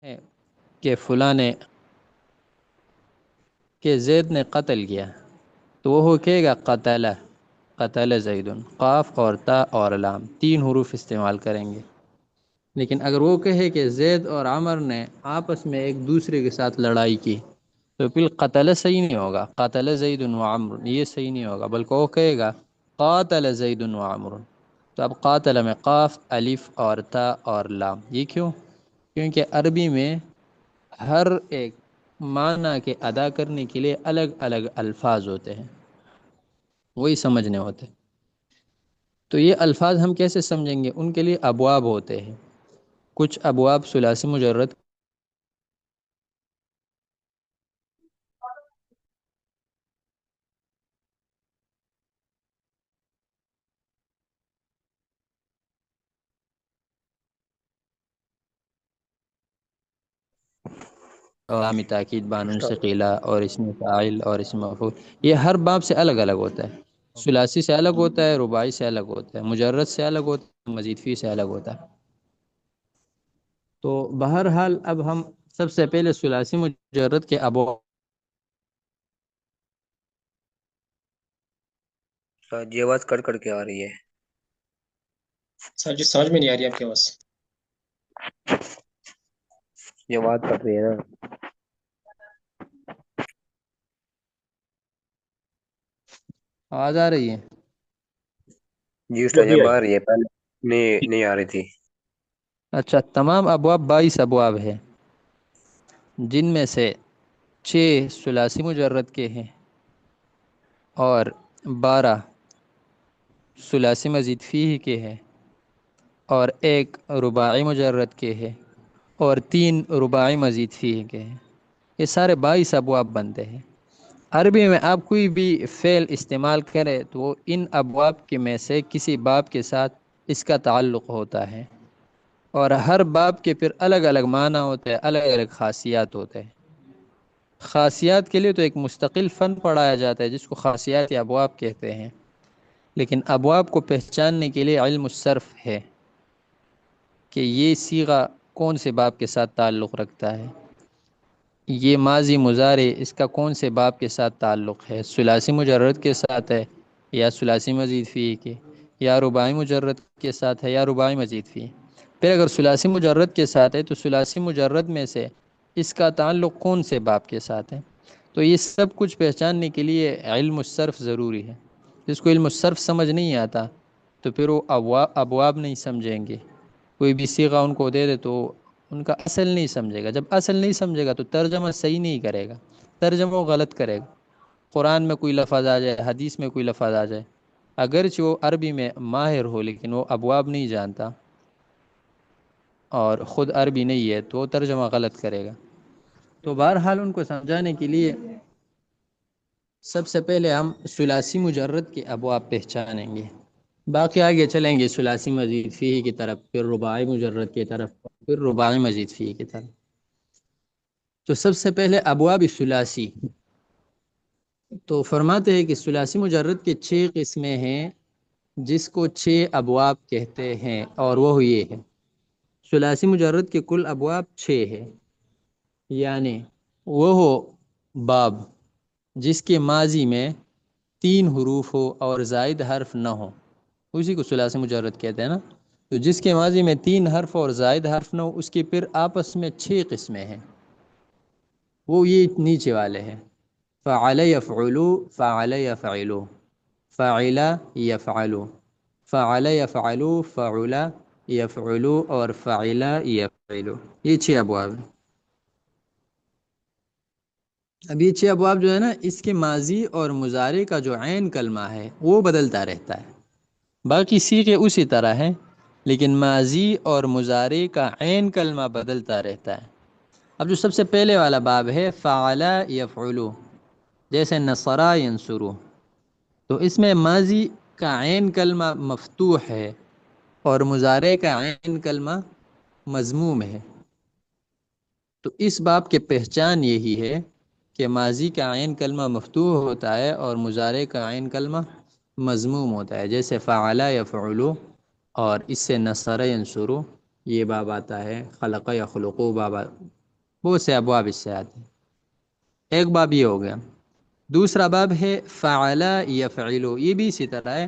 ہے کہ فلاں نے کہ زید نے قتل کیا، تو وہ کہے گا قتل، قتل زید، قاف اور تا اور لام تین حروف استعمال کریں گے۔ لیکن اگر وہ کہے کہ زید اور عمر نے آپس میں ایک دوسرے کے ساتھ لڑائی کی، تو پھر قتل صحیح نہیں ہوگا، قتل زید و عمر یہ صحیح نہیں ہوگا، بلکہ وہ کہے گا قاتل زید و عمر۔ تو اب قاتل میں قاف، الف اور تا اور لام، یہ کیوں؟ کیونکہ عربی میں ہر ایک معنی کے ادا کرنے کے لیے الگ الگ الفاظ ہوتے ہیں، وہی سمجھنے ہوتے ہیں۔ تو یہ الفاظ ہم کیسے سمجھیں گے؟ ان کے لیے ابواب ہوتے ہیں۔ کچھ ابواب ثلاثی مجرد علام تاکید، بانون ثقیلہ اور اسم فاعل اور اسم مفعول، یہ ہر باب سے الگ الگ ہوتا ہے۔ ثلاثی سے الگ ہوتا ہے، رباعی سے الگ ہوتا ہے، مجرد سے الگ ہوتا ہے، مزید فی سے الگ ہوتا ہے۔ تو بہرحال اب ہم سب سے پہلے ثلاثی مجرد کے ابواب سر یہ آواز کٹ کٹ کے آ رہی ہے۔ سر جی سمجھ میں نہیں آ رہی آپ کی آواز۔ یہ آواز کٹ رہی ہے نا۔ آواز آ رہی ہے؟ جی استاد جب آ رہی ہے، پہلے نہیں آ رہی تھی۔ اچھا، تمام ابواب 22 ابواب ہے، جن میں سے 6 ثلاثی مجرد کے ہیں اور 12 ثلاثی مزید فیہ کے ہیں اور 1 رباعی مجرد کے ہے اور 3 رباعی مزید فیہ کے ہیں۔ یہ سارے 22 ابواب بنتے ہیں۔ عربی میں آپ کوئی بھی فعل استعمال کریں تو وہ ان ابواب کے میں سے کسی باب کے ساتھ اس کا تعلق ہوتا ہے، اور ہر باب کے پھر الگ الگ معنی ہوتے ہیں، الگ الگ خاصیات ہوتے ہیں۔ خاصیات کے لیے تو ایک مستقل فن پڑھایا جاتا ہے جس کو خاصیات یا ابواب کہتے ہیں، لیکن ابواب کو پہچاننے کے لیے علم الصرف ہے کہ یہ صیغہ کون سے باب کے ساتھ تعلق رکھتا ہے، یہ ماضی مضارع اس کا کون سے باب کے ساتھ تعلق ہے، ثلاثی مجرد کے ساتھ ہے یا ثلاثی مزید فی کے، یا رباعی مجرد کے ساتھ ہے یا رباعی مزید فی۔ پھر اگر ثلاثی مجرد کے ساتھ ہے تو ثلاثی مجرد میں سے اس کا تعلق کون سے باب کے ساتھ ہے۔ تو یہ سب کچھ پہچاننے کے لیے علم الصرف ضروری ہے۔ جس کو علم الصرف سمجھ نہیں آتا تو پھر وہ ابواب نہیں سمجھیں گے، کوئی بھی صیغہ ان کو دے دے تو ان کا اصل نہیں سمجھے گا، جب اصل نہیں سمجھے گا تو ترجمہ صحیح نہیں کرے گا، ترجمہ وہ غلط کرے گا۔ قرآن میں کوئی لفظ آ جائے، حدیث میں کوئی لفظ آ جائے، اگرچہ وہ عربی میں ماہر ہو لیکن وہ ابواب نہیں جانتا اور خود عربی نہیں ہے تو وہ ترجمہ غلط کرے گا۔ تو بہرحال ان کو سمجھانے کے لیے سب سے پہلے ہم ثلاثی مجرد کے ابواب پہچانیں گے، باقی آگے چلیں گے ثلاثی مزید فیہ کی طرف، پھر رباعی مجرد کی طرف، پھر رباعی مزید فیہ کی طرف۔ تو سب سے پہلے ابواب ثلاثی، تو فرماتے ہیں کہ ثلاثی مجرد کے 6 قسمیں ہیں جس کو 6 ابواب کہتے ہیں، اور وہ یہ ہے، ثلاثی مجرد کے کل ابواب 6 ہیں، یعنی وہ باب جس کے ماضی میں 3 حروف ہو اور زائد حرف نہ ہو، اسی کو ثلاثی مجرد کہتے ہیں نا۔ تو جس کے ماضی میں 3 حرف اور زائد حرف نہ ہو، اس کے پھر آپس میں 6 قسمیں ہیں، وہ یہ نیچے والے ہیں: فعل یفعلو، فعل یفعلو، فعل یفعلو، فعل یفعلو، فعل یفعلو اور فعل یفعلو، یہ 6 ابواب ہیں۔ اب یہ 6 ابواب جو ہے نا، اس کے ماضی اور مضارع کا جو عین کلمہ ہے وہ بدلتا رہتا ہے، باقی صیغے اسی طرح ہیں لیکن ماضی اور مضارع کا عین کلمہ بدلتا رہتا ہے۔ اب جو سب سے پہلے والا باب ہے فعل یفعلو، جیسے نصرا ینصرو، تو اس میں ماضی کا عین کلمہ مفتوح ہے اور مضارع کا عین کلمہ مضموم ہے۔ تو اس باب کے پہچان یہی ہے کہ ماضی کا عین کلمہ مفتوح ہوتا ہے اور مضارع کا عین کلمہ مضموم ہوتا ہے، جیسے فعل یفعلو اور اس سے نصر ینصرو یہ باب آتا ہے، خلق یا خلقو باب بہت سے ابواب اس سے آتے ہیں۔ ایک باب یہ ہو گیا۔ دوسرا باب ہے فعل یفعل، یہ بھی اسی طرح ہے،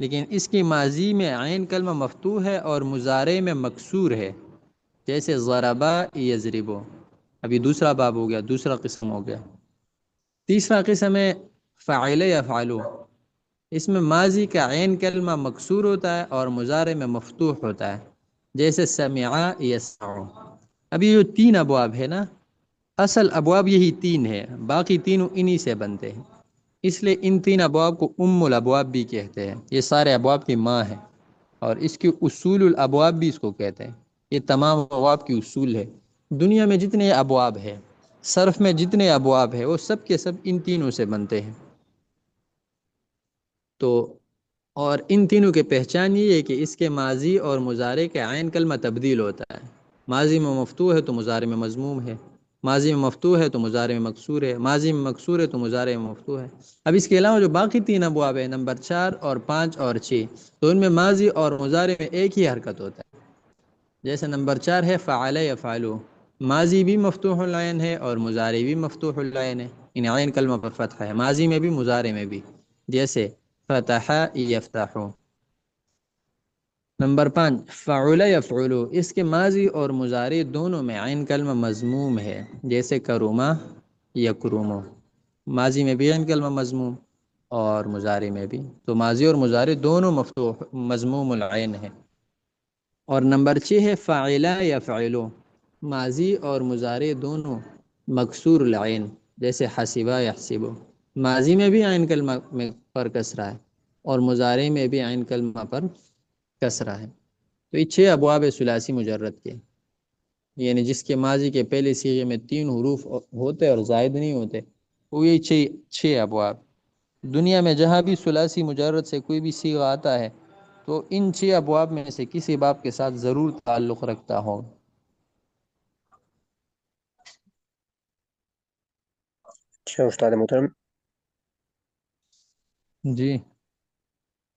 لیکن اس کی ماضی میں عین کلمہ مفتوح ہے اور مضارع میں مکسور ہے، جیسے ضربا یضربو۔ ابھی دوسرا باب ہو گیا، دوسرا قسم ہو گیا۔ تیسرا قسم ہے فعل یفعل، اس میں ماضی کا عین کلمہ مکسور ہوتا ہے اور مضارع میں مفتوح ہوتا ہے، جیسے سمع یسمع۔ ابھی جو تین ابواب ہے نا، اصل ابواب یہی تین ہے، باقی تینوں انہی سے بنتے ہیں، اس لیے ان تین ابواب کو ام الابواب بھی کہتے ہیں، یہ سارے ابواب کی ماں ہے، اور اس کی اصول الابواب بھی اس کو کہتے ہیں۔ یہ تمام ابواب کی اصول ہے۔ دنیا میں جتنے ابواب ہے، صرف میں جتنے ابواب ہے، وہ سب کے سب ان تینوں سے بنتے ہیں۔ تو اور ان تینوں کے پہچان یہ ہے کہ اس کے ماضی اور مضارع کے عین کلمہ تبدیل ہوتا ہے۔ ماضی میں مفتوح ہے تو مضارع میں مضموم ہے، ماضی میں مفتوح ہے تو مضارع میں مکسور ہے، ماضی میں مکسور ہے تو مضارع میں مفتوح ہے۔ اب اس کے علاوہ جو باقی تین ابواب ہیں، نمبر 4 اور 5 اور 6، تو ان میں ماضی اور مضارع میں ایک ہی حرکت ہوتا ہے۔ جیسے نمبر 4 ہے فعل یفعل، ماضی بھی مفتوح العین ہے اور مضارع بھی مفتوح العین ہے، ان عین کلمہ پر فتح ہے، ماضی میں بھی مضارع میں بھی، جیسے فتح یفتح۔ نمبر 5 فعل یفعل، اس کے ماضی اور مضارع دونوں میں عین کلمہ مضموم ہے، جیسے کرما یکرم، ماضی میں بھی عین کلمہ مضموم اور مضارع میں بھی، تو ماضی اور مضارع دونوں مفتوح مضموم العین ہے۔ اور نمبر 6 ہے فاعل یفعل، ماضی اور مضارع دونوں مکسور العین، جیسے حسبہ یحسب، ماضی میں بھی عین کلمہ میں پر کسرہ ہے اور مضارع میں بھی عین کلمہ پر کسرہ ہے۔ تو یہ 6 ابواب ثلاثی مجرد کے، یعنی جس کے ماضی کے پہلے صیغے میں 3 حروف ہوتے اور زائد نہیں ہوتے، وہ یہ 6 ابواب۔ دنیا میں جہاں بھی ثلاثی مجرد سے کوئی بھی صیغہ آتا ہے تو ان 6 ابواب میں سے کسی باب کے ساتھ ضرور تعلق رکھتا ہو۔ اچھا استاد محترم، جی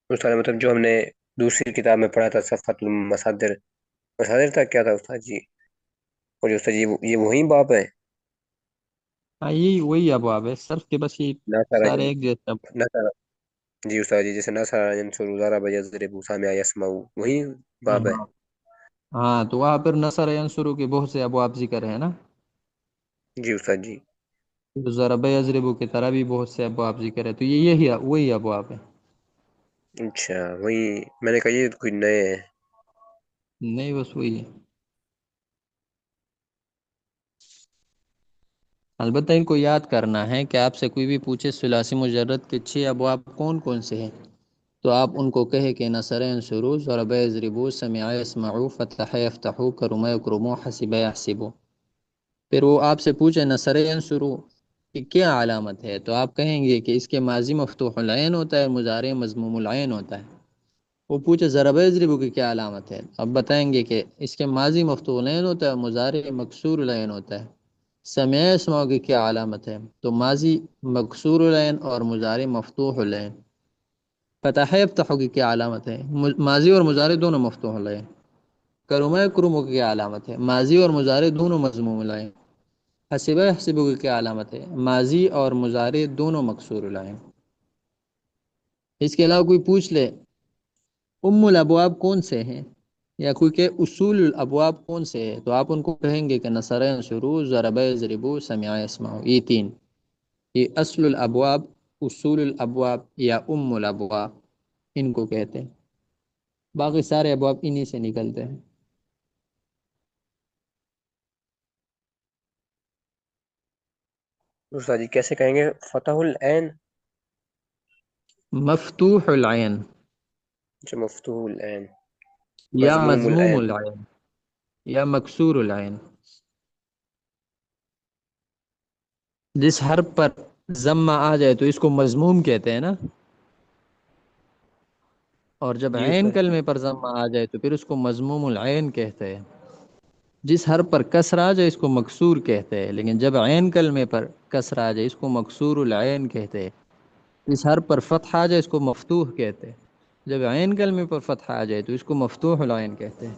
استاد محترم جو ہم نے دوسری کتاب میں پڑھا تھا صفحۃ المصادر، مصادر تھا کیا تھا استاد جی؟ اور جو استاد جی یہ وہی باب ہے؟ ہاں، یہی وہی ابواب ہے، صرف کہ بس یہ ناصر سارے ایک جیسے ناصر جی استاد جی، جیسے ناصر ینصر ضرب یضرب سامع یسمع، وہی باب ہے؟ ہاں ہاں، تو وہاں پر نصر ینصرو کے بہت سے ابواب ذکر ہے نا، جی استاد جی۔ ضرب یضرب کی طرح بھی بہت سے ابواب ذکر ہے، تو یہ یہی وہی ابواب ہے۔ اچھا وہی، میں نے کہا یہ کوئی نئے ہیں۔ نہیں، بس وہی ہے۔ البتہ ان کو یاد کرنا ہے کہ آپ سے کوئی بھی پوچھے ثلاثی مجرد کے 6 ابواب کون کون سے ہیں، تو آپ ان کو کہے کہ نصر ینصرو، ضرب یضربو، سمع یسمعو، فتح یفتحو، کرم یکرمو، حسب یحسبو۔ پھر وہ آپ سے پوچھے نصر ینصرو کہ کیا علامت ہے، تو آپ کہیں گے کہ اس کے ماضی مفتوح العین ہوتا ہے، مضارع مضموم العین ہوتا ہے۔ وہ پوچھے ضرب یضربو کی کیا علامت ہے، اب بتائیں گے کہ اس کے ماضی مفتوح العین ہوتا ہے، مضارع مکسور العین ہوتا ہے۔ سمع یسمعو کی کیا علامت ہے، تو ماضی مکسور العین اور مضارع مفتوح العین۔ فتح یفتح کی کیا علامت ہے، ماضی اور مضارع دونوں مفتوح العین۔ کرم یکرم کی کیا علامت ہے، ماضی اور مضارع دونوں مضموم العین۔ حسب یحسب کی کیا علامت ہے، ماضی اور مضارع دونوں مکسور العین۔ اس کے علاوہ کوئی پوچھ لے ام الابواب کون سے ہیں، یا کوئی کہ اصول الابواب کون سے ہیں، تو آپ ان کو کہیں گے کہ نصر ینصرو، ضرب یضربو، سمع یسمعو، یہ تین، یہ اصل الابواب، اصول الابواب یا ام الابواب ان کو کہتے ہیں۔ باقی سارے ابواب انہی سے نکلتے ہیں۔ استاد جی کیسے کہیں گے فتح العین؟ مفتوح العین جو مفتوح العین، یا مضموم مضموم العین؟ العین یا مکسور العین، جس حرف پر ضمہ آ جائے تو اس کو مضموم کہتے ہیں نا، اور جب جی عین استاد جی۔ کلمے پر ضمہ آ جائے تو پھر اس کو مضموم العین کہتے ہیں۔ جس حرف پر کسر آ جائے اس کو مکسور کہتے ہیں، لیکن جب عین کلمے پر کسر آ جائے اس کو مکسور العین کہتے ہیں۔ اس حرف پر فتح آ جائے اس کو مفتوح کہتے ہیں، جب عین کلمے پر فتح آ جائے تو اس کو مفتوح العین کہتے ہیں۔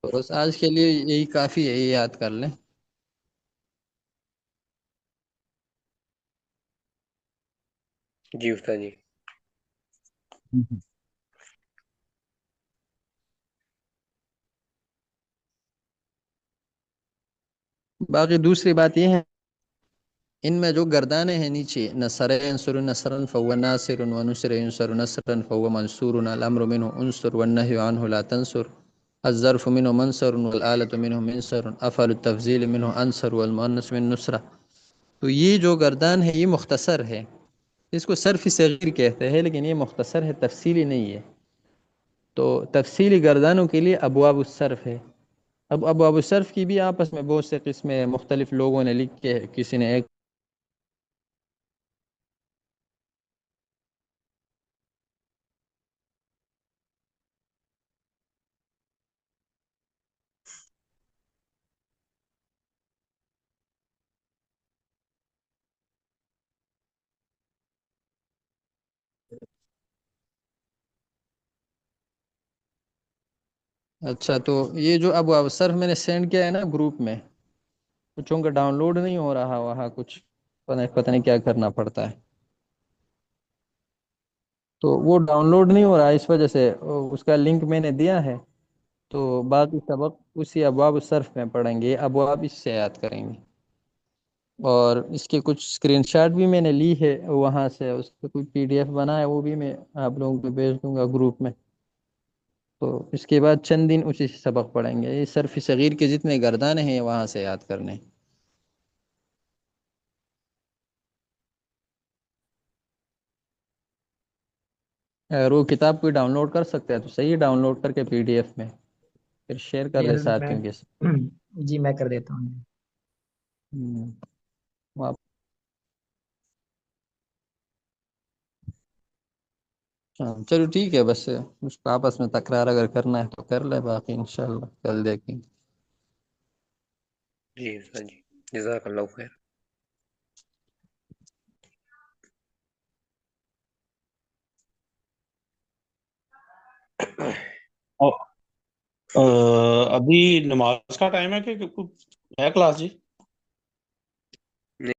تو بس آج کے لیے یہی کافی ہے، یہ یاد کر لیں۔ جی استاد جی۔ باقی دوسری بات یہ ہے، ان میں جو گردانے ہیں نیچے، نصر ینصر نصرا فهو ناصر ونصر ینصر نصرا فهو منصور، الامر منه انصر والنهي عنه لا تنصر، الظرف منه منصر والآلة منه منصر، افعل التفضیل منه انصر والمؤنث من نصرہ۔ تو یہ جو گردان ہے یہ مختصر ہے، اس کو صرف صغیر کہتے ہیں، لیکن یہ مختصر ہے، تفصیلی نہیں ہے۔ تو تفصیلی گردانوں کے لیے ابواب الصرف ہے۔ اب ابواب الصرف کی بھی آپس میں بہت سے قسمیں مختلف لوگوں نے لکھ کے، کسی نے ایک اچھا، تو یہ جو ابواب الصرف میں نے سینڈ کیا ہے نا گروپ میں، کچھوں کا ڈاؤن لوڈ نہیں ہو رہا وہاں، کچھ پتہ نہیں کیا کرنا پڑتا ہے، تو وہ ڈاؤن لوڈ نہیں ہو رہا ہے، اس وجہ سے اس کا لنک میں نے دیا ہے۔ تو باقی سبق اسی ابواب الصرف میں پڑھیں گے، ابواب اس سے یاد کریں گے، اور اس کے کچھ اسکرین شاٹ بھی میں نے لی ہے وہاں سے، اس کا کوئی پی ڈی ایف بنا ہے، وہ بھی میں آپ لوگوں کو بھیج دوں گا گروپ میں۔ تو اس کے بعد چند دن اسی سے سبق پڑھیں گے، یہ صرف صغیر کے جتنے گردانے ہیں وہاں سے یاد کرنے۔ اگر وہ کتاب کوئی ڈاؤن لوڈ کر سکتے ہیں تو صحیح، ڈاؤن لوڈ کر کے پی ڈی ایف میں پھر شیئر کر جی دے حضرت میں ساتھیوں کے ساتھ۔ جی میں کر دیتا ہوں۔ ہم، آپ ہاں، چلو ٹھیک ہے، بس اس کو آپس میں تکرار اگر کرنا ہے تو کر لے، باقی انشاءاللہ کل دیکھیں گے۔ جی استاد جی، جزاک اللہ خیر۔ ابھی نماز کا ٹائم ہے کہ ہے کلاس جی؟